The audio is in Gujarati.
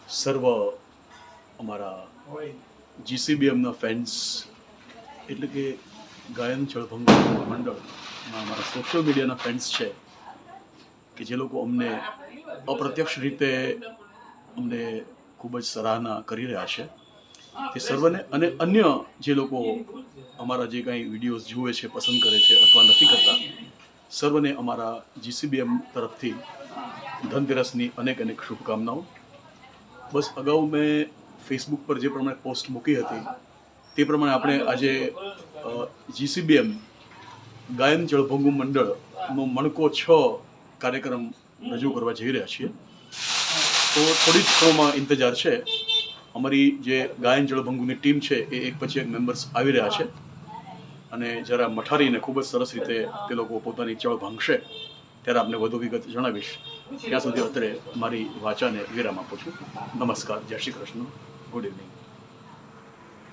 સર્વ અમારા જીસીબીએમના ફેન્સ એટલે કે ગાયન જળભંગ મંડળના અમારા સોશિયલ મીડિયાના ફેન્સ છે કે જે લોકો અમને અપ્રત્યક્ષ રીતે અમને ખૂબ જ સરાહના કરી રહ્યા છે તે સર્વને અને અન્ય જે લોકો અમારા જે કાંઈ વિડીયોઝ જુએ છે, પસંદ કરે છે અથવા નથી કરતા, સર્વને અમારા જીસીબીએમ તરફથી ધનતેરસની અનેક અનેક શુભકામનાઓ. બસ અગાઉ મેં ફેસબુક પર જે પ્રમાણે પોસ્ટ મૂકી હતી તે પ્રમાણે આપણે આજે જીસીબીએમ ગાયન જળભંગુ મંડળનો મણકો 6 કાર્યક્રમ રજૂ કરવા જઈ રહ્યા છીએ. તો થોડી જ ક્ષણોમાં ઇંતજાર છે. અમારી જે ગાયન જળભંગુની ટીમ છે એ એક પછી એક મેમ્બર્સ આવી રહ્યા છે અને જરા મઠારીને ખૂબ જ સરસ રીતે તે લોકો પોતાની ચળ ભાંગશે ત્યારે આપને વધુ વિગત જણાવીશ. ત્યાં સુધી અત્યારે મારી વાચાને વિરામ આપું છું. નમસ્કાર, જય શ્રી કૃષ્ણ, ગુડ ઇવનિંગ.